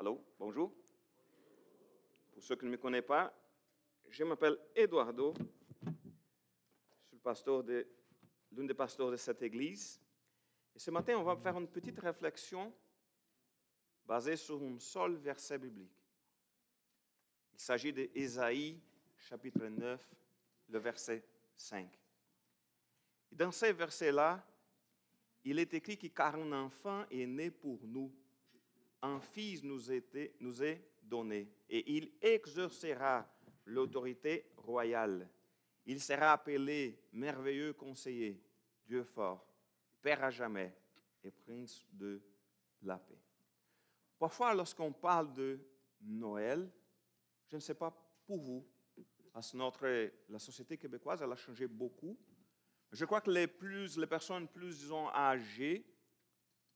Allô, bonjour. Pour ceux qui ne me connaissent pas, je m'appelle Eduardo. Je suis l'un des pasteurs de cette église. Et ce matin, on va faire une petite réflexion basée sur un seul verset biblique. Il s'agit d'Ésaïe, chapitre 9, le verset 5. Et dans ce verset-là, il est écrit que car un enfant est né pour nous, un fils nous est donné, et il exercera l'autorité royale. Il sera appelé merveilleux conseiller, Dieu fort, Père à jamais et Prince de la paix. Parfois, lorsqu'on parle de Noël, je ne sais pas pour vous, parce que la société québécoise elle a changé beaucoup. Je crois que les personnes plus disons, âgées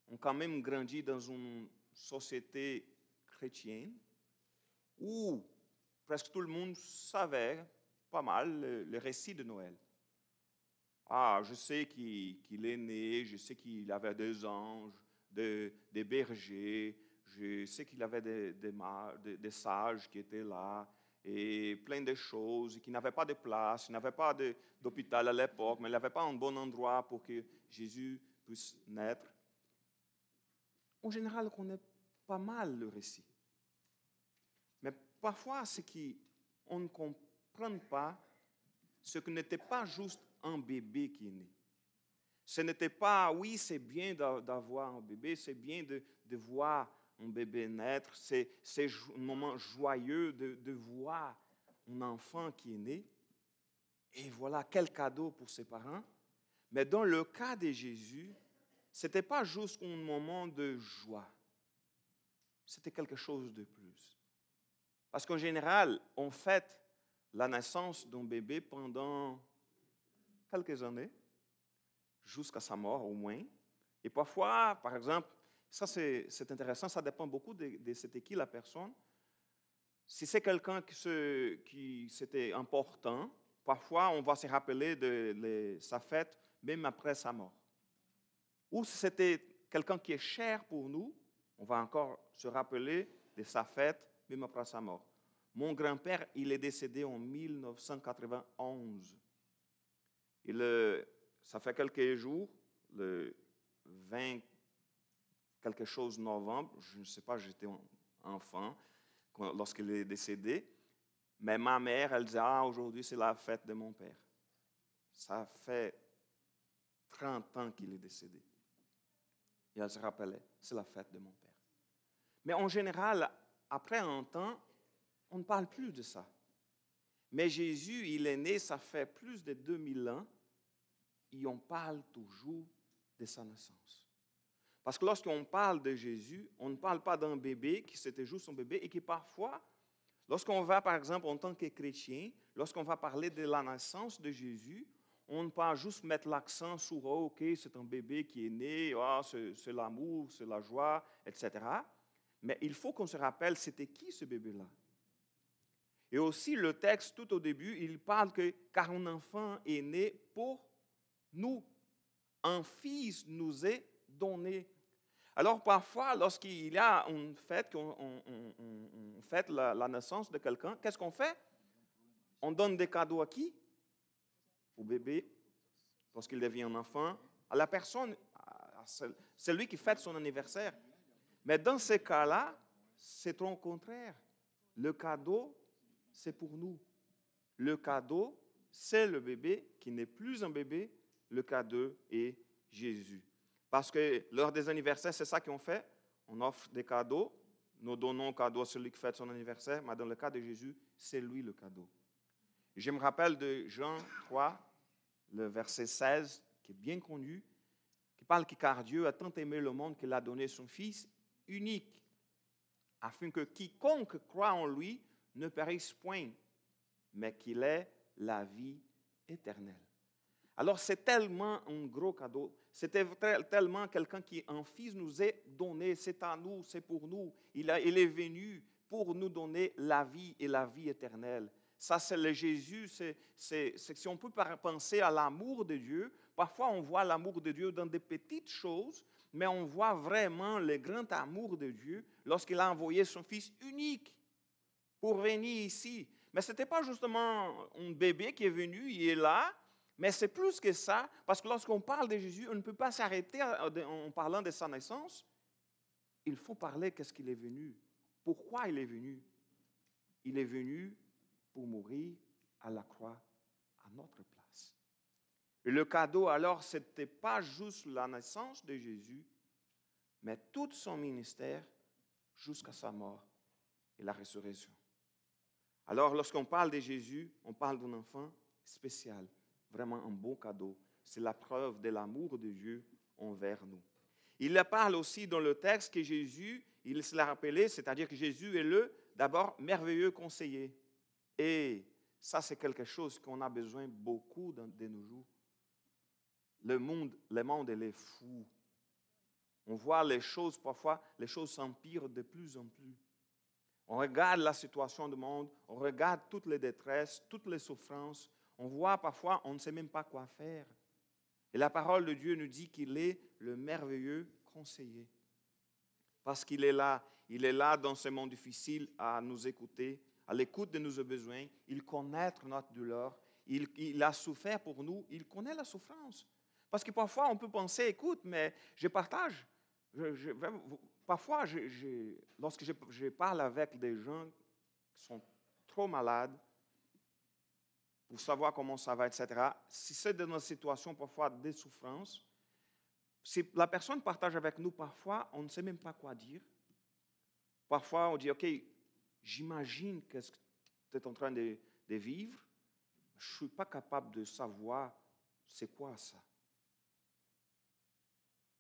ont quand même grandi dans une société chrétienne où presque tout le monde savait pas mal le récit de Noël. Ah, je sais qu'il est né, je sais qu'il avait des anges, des bergers, je sais qu'il avait des sages qui étaient là, et plein de choses, qui n'avaient pas de place, il n'avait pas d'hôpital à l'époque, mais il n'avait pas un bon endroit pour que Jésus puisse naître. En général, on connaît pas mal le récit. Mais parfois, ce qu'on ne comprend pas, c'est que ce n'était pas juste un bébé qui est né. Ce n'était pas, oui, c'est bien d'avoir un bébé, c'est bien de voir un bébé naître, c'est un moment joyeux de voir un enfant qui est né. Et voilà, quel cadeau pour ses parents. Mais dans le cas de Jésus, ce n'était pas juste un moment de joie. C'était quelque chose de plus. Parce qu'en général, on fête la naissance d'un bébé pendant quelques années, jusqu'à sa mort au moins. Et parfois, par exemple, ça c'est intéressant, ça dépend beaucoup de c'était qui la personne. Si c'est quelqu'un qui c'était important, parfois on va se rappeler de sa fête même après sa mort. Ou si c'était quelqu'un qui est cher pour nous, on va encore se rappeler de sa fête même après sa mort. Mon grand-père, il est décédé en 1991. Ça fait quelques jours, le 20 quelque chose novembre, je ne sais pas, j'étais enfant lorsqu'il est décédé, mais ma mère, elle disait, aujourd'hui c'est la fête de mon père. Ça fait 30 ans qu'il est décédé. Et elle se rappelait, c'est la fête de mon père. Mais en général, après un temps, on ne parle plus de ça. Mais Jésus, il est né, ça fait plus de 2000 ans, et on parle toujours de sa naissance. Parce que lorsqu'on parle de Jésus, on ne parle pas d'un bébé qui c'était juste un bébé et qui parfois, lorsqu'on va par exemple en tant que chrétien, lorsqu'on va parler de la naissance de Jésus, on ne peut pas juste mettre l'accent sur ok, c'est un bébé qui est né, c'est l'amour, c'est la joie, etc. Mais il faut qu'on se rappelle, c'était qui ce bébé-là? Et aussi, le texte, tout au début, il parle que car un enfant est né pour nous. Un fils nous est donné. Alors, parfois, lorsqu'il y a une fête, on fête la naissance de quelqu'un, qu'est-ce qu'on fait? On donne des cadeaux à qui? Au bébé, lorsqu'il devient un enfant, à la personne, à celui qui fête son anniversaire. Mais dans ce cas-là, c'est au contraire. Le cadeau, c'est pour nous. Le cadeau, c'est le bébé qui n'est plus un bébé. Le cadeau est Jésus. Parce que lors des anniversaires, c'est ça qu'on fait. On offre des cadeaux. Nous donnons un cadeau à celui qui fête son anniversaire. Mais dans le cas de Jésus, c'est lui le cadeau. Je me rappelle de Jean 3, le verset 16, qui est bien connu, qui parle que car Dieu a tant aimé le monde qu'il a donné son Fils unique, afin que quiconque croit en lui ne périsse point, mais qu'il ait la vie éternelle. Alors, c'est tellement un gros cadeau. C'était tellement quelqu'un qui, un fils, nous est donné. C'est à nous, c'est pour nous. Il est venu pour nous donner la vie et la vie éternelle. Ça, c'est le Jésus. Si on peut penser à l'amour de Dieu, parfois on voit l'amour de Dieu dans des petites choses, mais on voit vraiment le grand amour de Dieu lorsqu'il a envoyé son Fils unique pour venir ici. Mais ce n'était pas justement un bébé qui est venu, il est là, mais c'est plus que ça, parce que lorsqu'on parle de Jésus, on ne peut pas s'arrêter en parlant de sa naissance. Il faut parler qu'est-ce qu'il est venu, pourquoi il est venu. Il est venu pour mourir à la croix à notre place. Et le cadeau alors, ce n'était pas juste la naissance de Jésus, mais tout son ministère jusqu'à sa mort et la résurrection. Alors, lorsqu'on parle de Jésus, on parle d'un enfant spécial, vraiment un beau cadeau. C'est la preuve de l'amour de Dieu envers nous. Il parle aussi dans le texte que Jésus, il se l'a rappelé, c'est-à-dire que Jésus est d'abord merveilleux conseiller. Et ça, c'est quelque chose qu'on a besoin beaucoup de nos jours. Le monde, il est fou. On voit les choses, parfois, les choses s'empirent de plus en plus. On regarde la situation du monde, on regarde toutes les détresses, toutes les souffrances. On voit parfois, on ne sait même pas quoi faire. Et la parole de Dieu nous dit qu'il est le merveilleux conseiller. Parce qu'il est là dans ce monde difficile à nous écouter, à l'écoute de nos besoins. Il connaît notre douleur, il a souffert pour nous, il connaît la souffrance. Parce que parfois, on peut penser, écoute, mais je partage. Parfois, lorsque je parle avec des gens qui sont trop malades, pour savoir comment ça va, etc., si c'est dans une situation parfois de souffrance, si la personne partage avec nous, parfois, on ne sait même pas quoi dire. Parfois, on dit, OK, j'imagine qu'est-ce que tu es en train de vivre, je ne suis pas capable de savoir c'est quoi ça.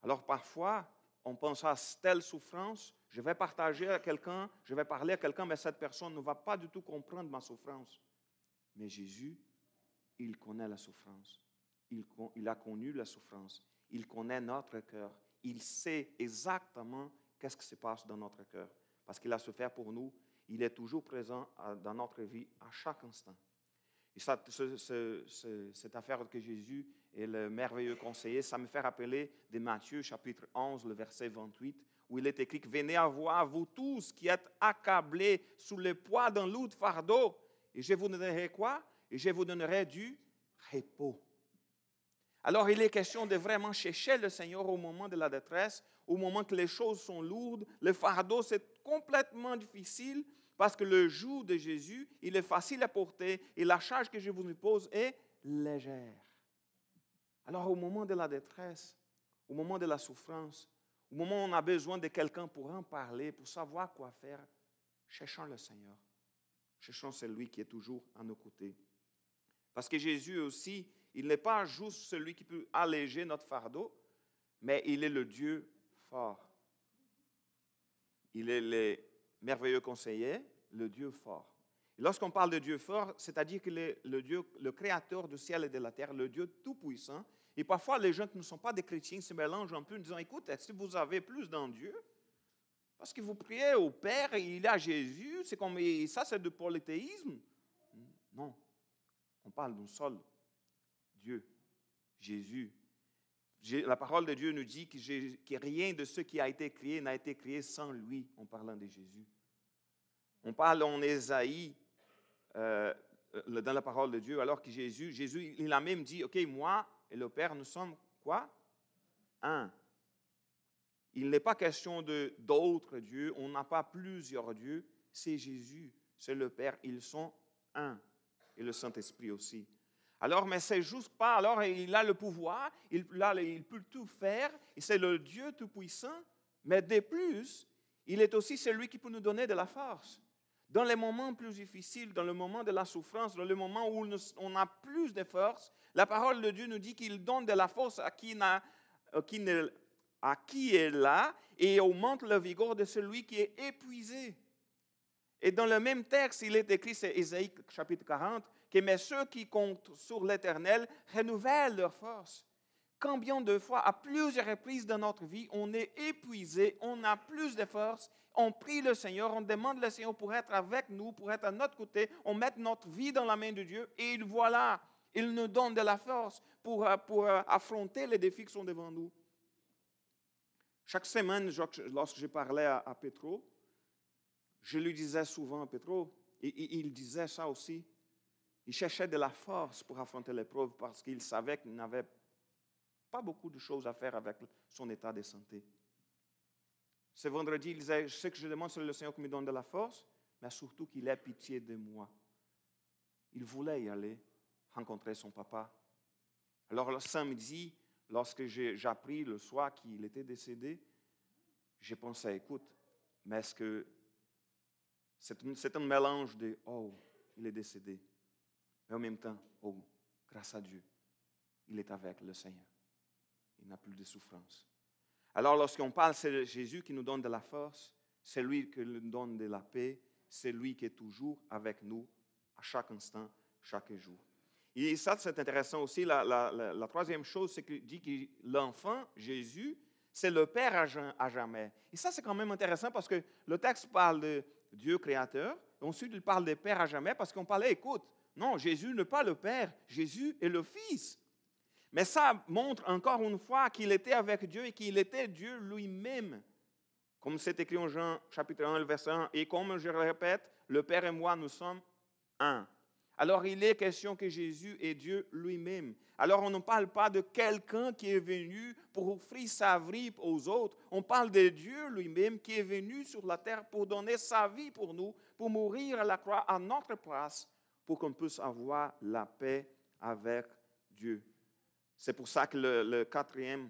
Alors parfois, on pense à telle souffrance, je vais partager à quelqu'un, je vais parler à quelqu'un, mais cette personne ne va pas du tout comprendre ma souffrance. Mais Jésus, il connaît la souffrance. Il a connu la souffrance. Il connaît notre cœur. Il sait exactement qu'est-ce qui se passe dans notre cœur. Parce qu'il a souffert pour nous. Il est toujours présent dans notre vie à chaque instant. Et cette affaire que Jésus est le merveilleux conseiller, ça me fait rappeler de Matthieu, chapitre 11, le verset 28, où il est écrit « Venez à voir, vous tous qui êtes accablés sous le poids d'un lourd fardeau, et je vous donnerai quoi? Et je vous donnerai du repos. » Alors, il est question de vraiment chercher le Seigneur au moment de la détresse, au moment que les choses sont lourdes. Le fardeau, c'est complètement difficile parce que le joug de Jésus, il est facile à porter et la charge que je vous impose est légère. Alors, au moment de la détresse, au moment de la souffrance, au moment où on a besoin de quelqu'un pour en parler, pour savoir quoi faire, cherchons le Seigneur. Cherchons celui qui est toujours à nos côtés. Parce que Jésus aussi, il n'est pas juste celui qui peut alléger notre fardeau, mais il est le Dieu fort. Il est le merveilleux conseiller, le Dieu fort. Et lorsqu'on parle de Dieu fort, c'est-à-dire qu'il est le Dieu, le créateur du ciel et de la terre, le Dieu tout-puissant. Et parfois, les gens qui ne sont pas des chrétiens se mélangent un peu en disant, écoute, est-ce que vous avez plus dans Dieu? Parce que vous priez au Père et il y a Jésus, c'est comme ça, c'est du polythéisme. Non, on parle d'un seul Dieu, Jésus. La parole de Dieu nous dit que rien de ce qui a été créé n'a été créé sans lui, en parlant de Jésus. On parle en Ésaïe, dans la parole de Dieu, alors que Jésus, il a même dit, OK, moi et le Père, nous sommes quoi? Un. Il n'est pas question d'autres dieux, on n'a pas plusieurs dieux, c'est Jésus, c'est le Père, ils sont un. Et le Saint-Esprit aussi. Alors, mais c'est juste pas, alors il a le pouvoir, il peut tout faire, et c'est le Dieu tout-puissant, mais de plus, il est aussi celui qui peut nous donner de la force. Dans les moments plus difficiles, dans le moment de la souffrance, dans le moment où on a plus de force, la parole de Dieu nous dit qu'il donne de la force à qui est là et augmente le vigueur de celui qui est épuisé. Et dans le même texte, il est écrit, c'est Ésaïe chapitre 40, que « Mais ceux qui comptent sur l'Éternel renouvellent leur force. » Combien de fois, à plusieurs reprises dans notre vie, on est épuisé, on a plus de force, on prie le Seigneur, on demande le Seigneur pour être avec nous, pour être à notre côté, on met notre vie dans la main de Dieu et voilà, il nous donne de la force pour affronter les défis qui sont devant nous. Chaque semaine, lorsque je parlais à Petro, je lui disais souvent, Petro, et il disait ça aussi, il cherchait de la force pour affronter l'épreuve parce qu'il savait qu'il n'avait pas beaucoup de choses à faire avec son état de santé. Ce vendredi, il disait, ce que je demande, c'est le Seigneur qui me donne de la force, mais surtout qu'il ait pitié de moi. Il voulait y aller, rencontrer son papa. Alors le samedi, lorsque j'ai appris le soir qu'il était décédé, j'ai pensé, écoute, mais est-ce que c'est un mélange de « oh, il est décédé », mais en même temps, « oh, grâce à Dieu, il est avec le Seigneur. Il n'a plus de souffrance. » Alors lorsqu'on parle, c'est Jésus qui nous donne de la force, c'est lui qui nous donne de la paix, c'est lui qui est toujours avec nous à chaque instant, chaque jour. Et ça, c'est intéressant aussi. La troisième chose, c'est qu'il dit que l'enfant, Jésus, c'est le Père à jamais. Et ça, c'est quand même intéressant parce que le texte parle de Dieu créateur. Et ensuite, il parle de Père à jamais parce qu'on parlait, écoute, non, Jésus n'est pas le Père, Jésus est le Fils. Mais ça montre encore une fois qu'il était avec Dieu et qu'il était Dieu lui-même. Comme c'est écrit en Jean chapitre 1, verset 1. Et comme je le répète, le Père et moi, nous sommes un. Alors, il est question que Jésus est Dieu lui-même. Alors, on ne parle pas de quelqu'un qui est venu pour offrir sa vie aux autres. On parle de Dieu lui-même qui est venu sur la terre pour donner sa vie pour nous, pour mourir à la croix à notre place, pour qu'on puisse avoir la paix avec Dieu. C'est pour ça que le quatrième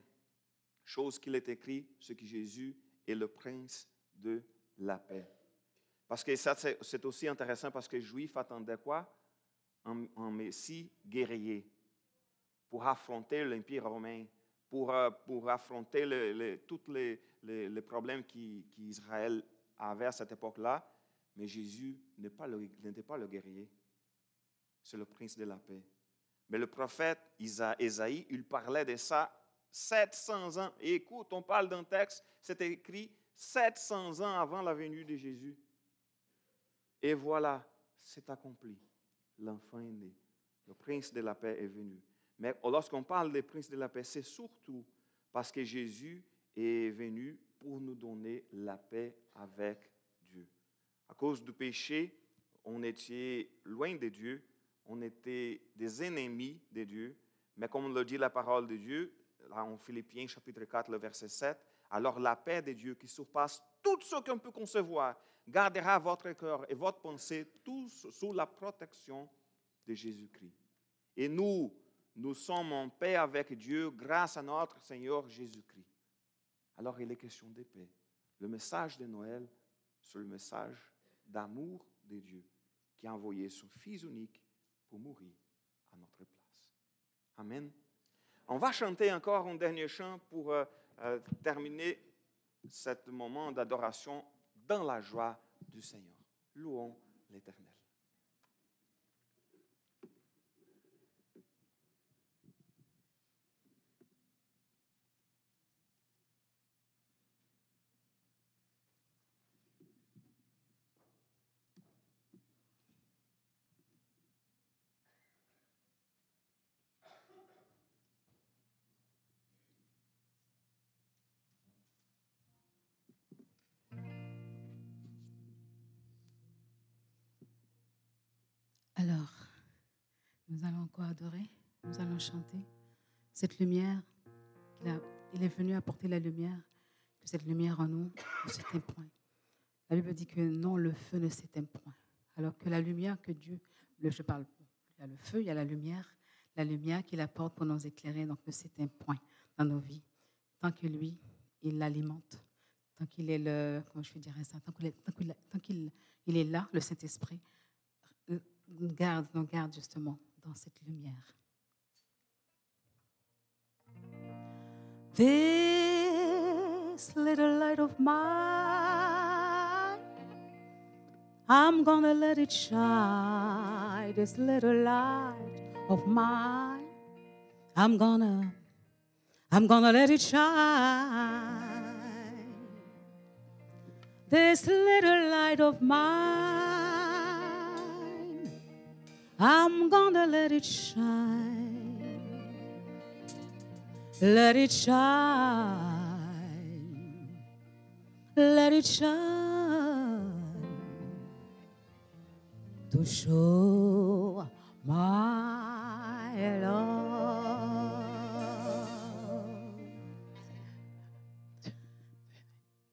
chose qu'il est écrit, c'est que Jésus est le prince de la paix. Parce que ça, c'est aussi intéressant parce que les Juifs attendaient quoi? Un Messie guerrier pour affronter l'Empire romain, pour affronter tous les problèmes qu'Israël avait à cette époque-là. Mais Jésus n'était pas le guerrier. C'est le prince de la paix. Mais le prophète Isaïe, il parlait de ça 700 ans. Et écoute, on parle d'un texte, c'est écrit 700 ans avant la venue de Jésus. Et voilà, c'est accompli. L'enfant est né. Le prince de la paix est venu. Mais lorsqu'on parle des princes de la paix, c'est surtout parce que Jésus est venu pour nous donner la paix avec Dieu. À cause du péché, on était loin de Dieu, on était des ennemis de Dieu. Mais comme le dit la parole de Dieu, là en Philippiens chapitre 4, le verset 7, alors la paix de Dieu qui surpasse tout ce qu'on peut concevoir, gardera votre cœur et votre pensée tous sous la protection de Jésus-Christ. Et nous sommes en paix avec Dieu grâce à notre Seigneur Jésus-Christ. Alors il est question de paix. Le message de Noël, c'est le message d'amour de Dieu qui a envoyé son Fils unique pour mourir à notre place. Amen. On va chanter encore un dernier chant pour terminer ce moment d'adoration dans la joie du Seigneur. Louons l'Éternel. Alors, nous allons encore adorer, nous allons chanter. Cette lumière, il est venu apporter la lumière, que cette lumière en nous ne s'éteint point. La Bible dit que non, le feu ne s'éteint point. Alors que la lumière que Dieu, il y a le feu, il y a la lumière qu'il apporte pour nous éclairer, donc ne s'éteint point dans nos vies. Tant que lui, il l'alimente, tant qu'il est comment je vais dire ça, tant qu'il est là, le Saint-Esprit, nous garde justement dans cette lumière. This little light of mine, I'm gonna let it shine. This little light of mine, I'm gonna let it shine. This little light of mine, I'm gonna let it shine. Let it shine. let it shine to show my love.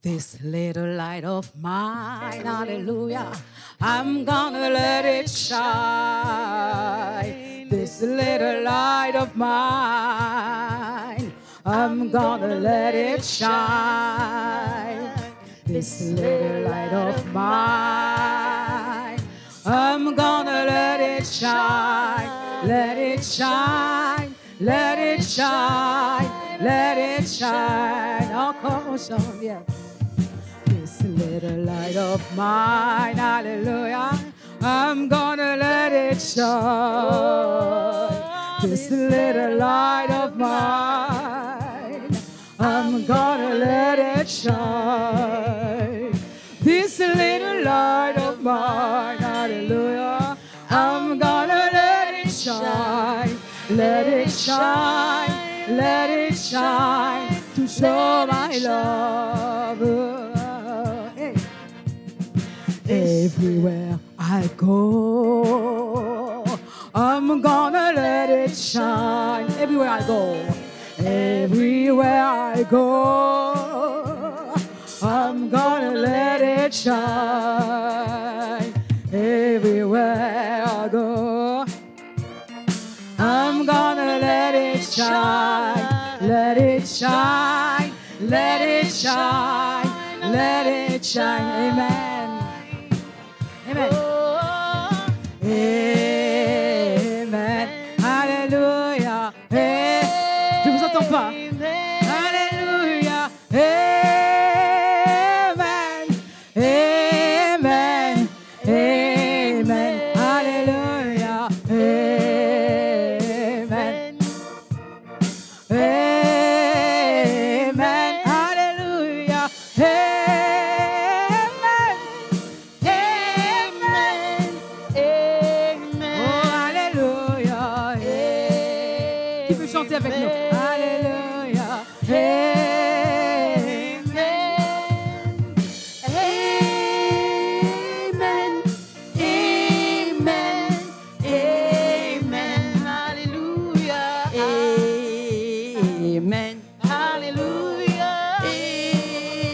This little light of mine, hallelujah, I'm gonna let it shine. This little light of mine, I'm gonna let it shine. This little light of mine, I'm gonna let it shine. Let it shine, let it shine, let it shine. Encore on chante, yeah. This little light of mine, hallelujah, I'm gonna let it shine. This little light of mine, I'm gonna let it shine. This little light of mine, hallelujah, I'm gonna let it shine. Let it shine, let it shine to show my love. Hey. Everywhere I go, I'm gonna let it shine. Everywhere I go, everywhere I go, I'm gonna let it shine. Everywhere I go, I'm gonna let it shine. Let it shine, let it shine, let it shine. Amen. Amen. Amen. Alléluia. Hey. Je vous entends pas. Alléluia. Amen. Amen. Amen. Alléluia. Amen. Amen. Alléluia. Amen. Amen. Amen. Oh, alléluia. Qui peut chanter avec nous? Alléluia. Amen. Amen. Amen. Amen. Hallelujah. Amen. Hallelujah.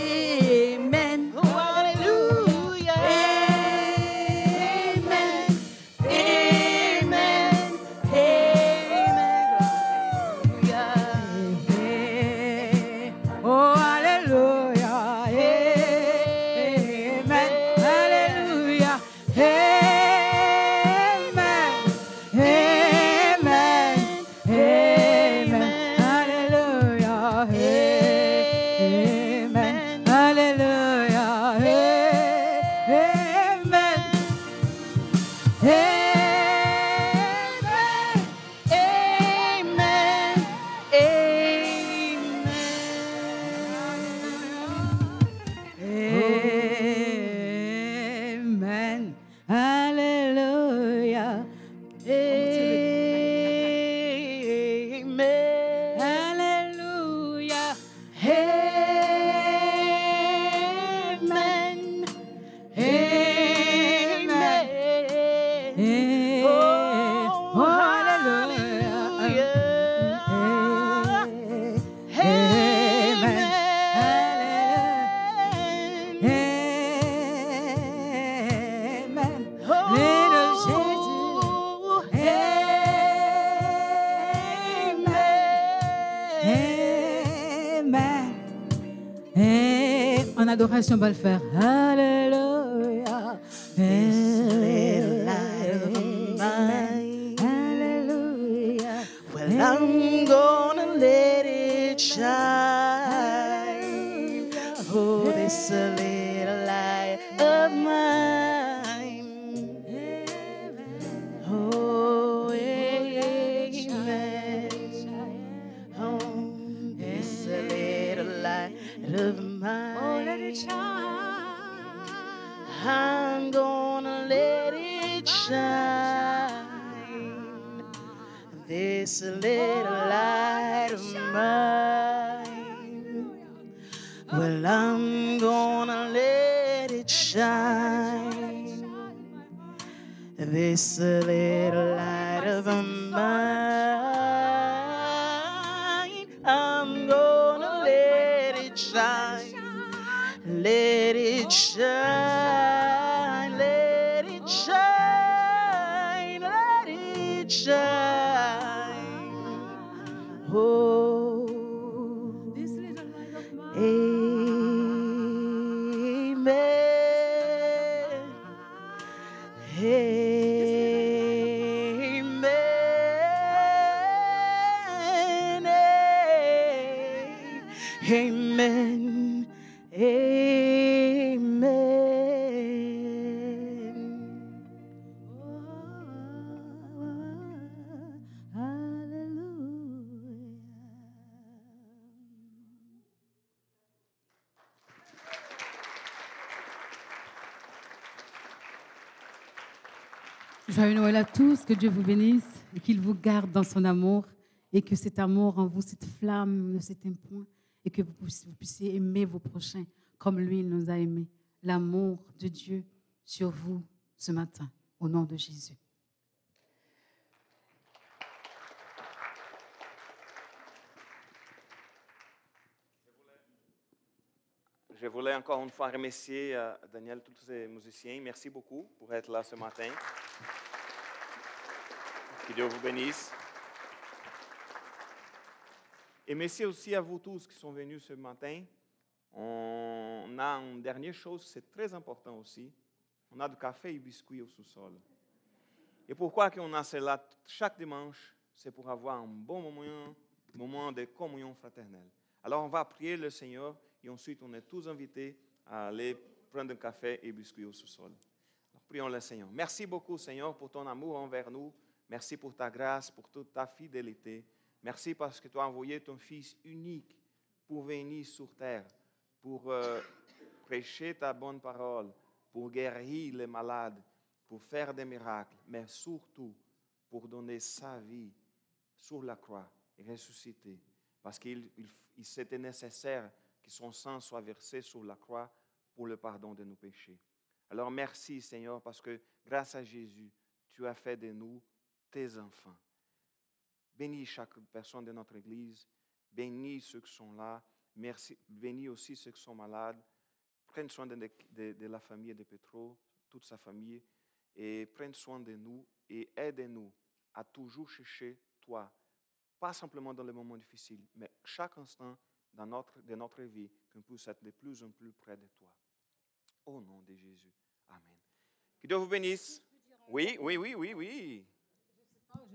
Amen. Oh, hallelujah. Amen. Amen. Amen. Oh, hallelujah. Amen. Hallelujah. Amen. Amen. Amen. Hallelujah. Amen. Hallelujah. Amen. Amen. Amen. Amen. Hallelujah. Amen. Hallelujah. Amen. Amen. Oh, hallelujah. Amen. Amen. Little Jesus. Amen. En adoration, on va le faire. Alléluia. Alléluia. Well, I'm gonna let it shine. Oh, this little light of mine. Oh, amen. Oh, this little light of mine. Oh, let it shine. I'm gonna let it shine. This little light of mine. Well, I'm gonna shine. This little light of mine, I'm gonna let it shine. Let it shine, let it shine, let it shine. Oh, This little light of mine. amen. Amen. Amen. Amen. Oh, hallelujah. Joyeux Noël à tous, que Dieu vous bénisse et qu'il vous garde dans son amour et que cet amour en vous, cette flamme ne s'éteigne point et que vous puissiez aimer vos prochains comme lui il nous a aimés. L'amour de Dieu sur vous ce matin, au nom de Jésus. Je voulais encore une fois remercier Daniel, tous ces musiciens. Merci beaucoup pour être là ce matin. Que Dieu vous bénisse. Et merci aussi à vous tous qui sont venus ce matin. On a une dernière chose, c'est très important aussi. On a du café et biscuits au sous-sol. Et pourquoi on a cela chaque dimanche? C'est pour avoir un bon moment de communion fraternelle. Alors on va prier le Seigneur et ensuite on est tous invités à aller prendre un café et biscuits au sous-sol. Alors prions le Seigneur. Merci beaucoup Seigneur pour ton amour envers nous. Merci pour ta grâce, pour toute ta fidélité. Merci parce que tu as envoyé ton Fils unique pour venir sur terre, pour prêcher ta bonne parole, pour guérir les malades, pour faire des miracles, mais surtout pour donner sa vie sur la croix et ressusciter. Parce qu'il c'était nécessaire que son sang soit versé sur la croix pour le pardon de nos péchés. Alors merci Seigneur, parce que grâce à Jésus, tu as fait de nous tes enfants. Bénis chaque personne de notre Église, bénis ceux qui sont là, merci, bénis aussi ceux qui sont malades. Prenne soin de la famille de Petro, toute sa famille, et prenne soin de nous et aide-nous à toujours chercher toi, pas simplement dans les moments difficiles, mais chaque instant de notre vie, qu'on puisse être de plus en plus près de toi. Au nom de Jésus. Amen. Que Dieu vous bénisse. Oui.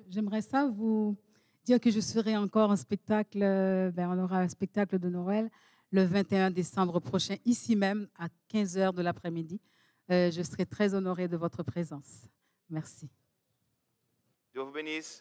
J'aimerais ça vous dire que je serai encore en spectacle, on aura un spectacle de Noël le 21 décembre prochain, ici même, à 15h de l'après-midi. Je serai très honorée de votre présence. Merci. Dieu vous bénisse.